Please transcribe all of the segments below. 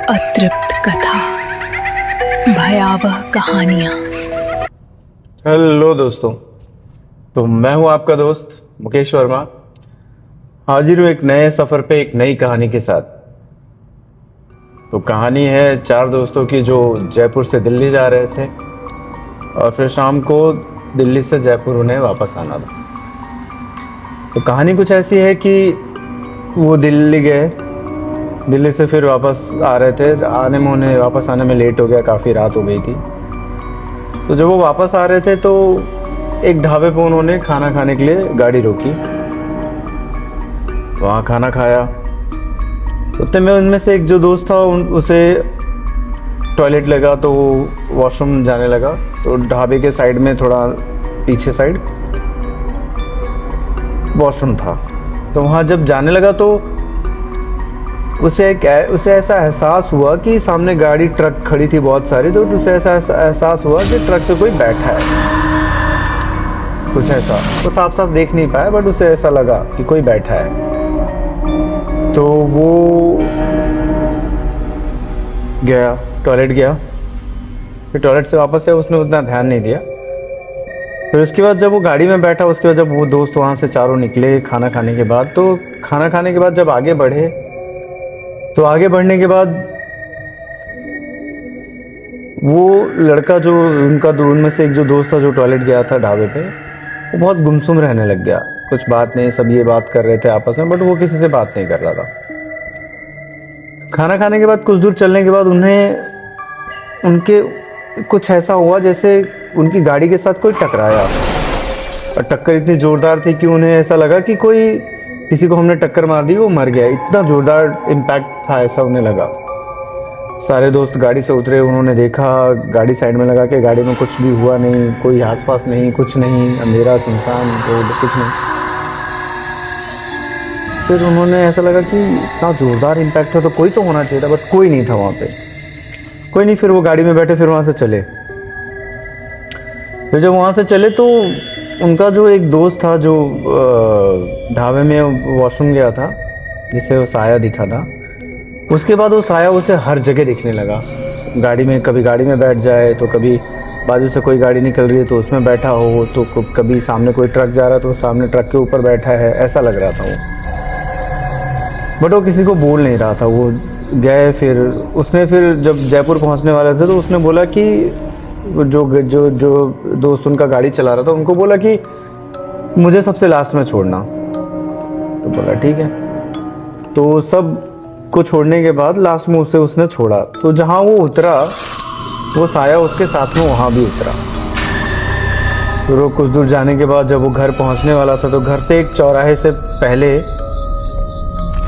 अतृप्त कथा, भयावह कहानियां। हेलो दोस्तों, तो मैं हूं आपका दोस्त मुकेश वर्मा। हाजिर हूं एक नए सफ़र पे एक नई कहानी के साथ। तो कहानी है चार दोस्तों की जो जयपुर से दिल्ली जा रहे थे और फिर शाम को दिल्ली से जयपुर उन्हें वापस आना था। तो कहानी कुछ ऐसी है कि वो दिल्ली गए, दिल्ली से फिर वापस आ रहे थे। उन्हें वापस आने में लेट हो गया, काफ़ी रात हो गई थी। तो जब वो वापस आ रहे थे तो एक ढाबे पे उन्होंने खाना खाने के लिए गाड़ी रोकी, वहाँ खाना खाया। उतने में उनमें से एक जो दोस्त था उसे टॉयलेट लगा, तो वो वॉशरूम जाने लगा। तो ढाबे के साइड में थोड़ा पीछे साइड वॉशरूम था। तो वहाँ जब जाने लगा तो उसे ऐसा एहसास हुआ कि सामने गाड़ी ट्रक खड़ी थी बहुत सारी। तो उसे ऐसा एहसास हुआ कि ट्रक पे कोई बैठा है, कुछ ऐसा। तो साफ साफ देख नहीं पाया, बट उसे ऐसा लगा कि कोई बैठा है। तो वो गया, टॉयलेट गया। फिर टॉयलेट से वापस से उसने उतना ध्यान नहीं दिया। फिर उसके बाद जब वो गाड़ी में बैठा, उसके बाद जब वो दोस्त वहाँ से चारों निकले खाना खाने के बाद, तो खाना खाने के बाद जब आगे बढ़े, तो आगे बढ़ने के बाद वो लड़का जो उनमें से एक जो दोस्त था जो टॉयलेट गया था ढाबे पे, वो बहुत गुमसुम रहने लग गया। कुछ बात नहीं, सब ये बात कर रहे थे आपस में, बट वो किसी से बात नहीं कर रहा था। खाना खाने के बाद कुछ दूर चलने के बाद उनके कुछ ऐसा हुआ जैसे उनकी गाड़ी के साथ कोई टकराया, और टक्कर इतनी जोरदार थी कि उन्हें ऐसा लगा कि किसी को हमने टक्कर मार दी, वो मर गया। इतना जोरदार इम्पैक्ट था, ऐसा उन्हें लगा। सारे दोस्त गाड़ी से उतरे, उन्होंने देखा, गाड़ी साइड में लगा के गाड़ी में कुछ भी हुआ नहीं, कोई आसपास नहीं, कुछ नहीं, अंधेरा सुनसान रोड, कुछ नहीं। फिर उन्होंने ऐसा लगा कि इतना जोरदार इम्पैक्ट है तो कोई तो होना चाहिए था, बट कोई नहीं था वहाँ पे, कोई नहीं। फिर वो गाड़ी में बैठे, फिर वहाँ से चले। फिर जब वहाँ से चले तो उनका जो एक दोस्त था जो ढाबे में वॉशरूम गया था, जिससे वो साया दिखा था, उसके बाद वो साया उसे हर जगह दिखने लगा। गाड़ी में, कभी गाड़ी में बैठ जाए तो कभी बाजू से कोई गाड़ी निकल रही है तो उसमें बैठा हो, तो कभी सामने कोई ट्रक जा रहा है तो सामने ट्रक के ऊपर बैठा है, ऐसा लग रहा था वो। बट वो किसी को बोल नहीं रहा था। वो गए, फिर जब जयपुर पहुंचने वाले थे तो उसने बोला कि जो दोस्त उनका गाड़ी चला रहा था, उनको बोला कि मुझे सबसे लास्ट में छोड़ना। तो बोला ठीक है। तो सब को छोड़ने के बाद लास्ट में उसने छोड़ा। तो जहाँ वो उतरा, वो साया उसके साथ में वहाँ भी उतरा। तो कुछ दूर जाने के बाद जब वो घर पहुँचने वाला था, तो घर से एक चौराहे से पहले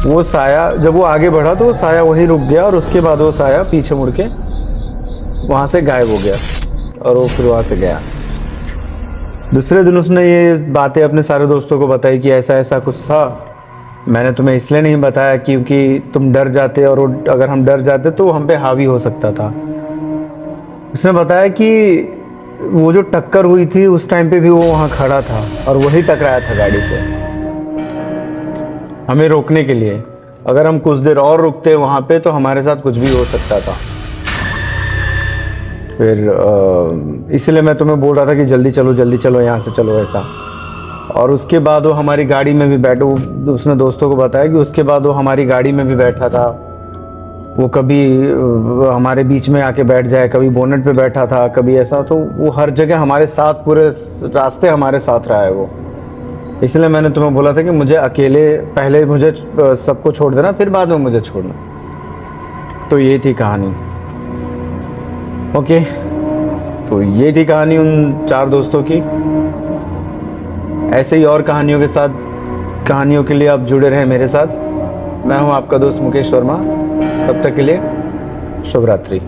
वो साया, जब वो आगे बढ़ा तो वो साया वहीं रुक गया, और उसके बाद वो साया पीछे मुड़ के वहाँ से गायब हो गया, और वो फिर वहाँ से गया। दूसरे दिन उसने ये बातें अपने सारे दोस्तों को बताई कि ऐसा ऐसा कुछ था। मैंने तुम्हें इसलिए नहीं बताया क्योंकि तुम डर जाते, और अगर हम डर जाते तो हम पे हावी हो सकता था। उसने बताया कि वो जो टक्कर हुई थी उस टाइम पे भी वो वहाँ खड़ा था, और वही टकराया था गाड़ी से हमें रोकने के लिए। अगर हम कुछ देर और रुकते वहाँ पे तो हमारे साथ कुछ भी हो सकता था। फिर इसलिए मैं तुम्हें बोल रहा था कि जल्दी चलो यहाँ से चलो, ऐसा। और उसके बाद वो हमारी गाड़ी में भी बैठा। उसने दोस्तों को बताया कि उसके बाद वो हमारी गाड़ी में भी बैठा था। वो कभी हमारे बीच में आके बैठ जाए, कभी बोनेट पे बैठा था, कभी ऐसा। तो वो हर जगह हमारे साथ, पूरे रास्ते हमारे साथ रहा है वो। इसलिए मैंने तुम्हें बोला था कि मुझे अकेले, पहले मुझे सबको छोड़ देना, फिर बाद में मुझे छोड़ना। तो ये थी कहानी। ओके, तो ये थी कहानी उन चार दोस्तों की। ऐसे ही और कहानियों के लिए आप जुड़े रहें मेरे साथ। मैं हूं आपका दोस्त मुकेश वर्मा। तब तक के लिए शुभ रात्रि।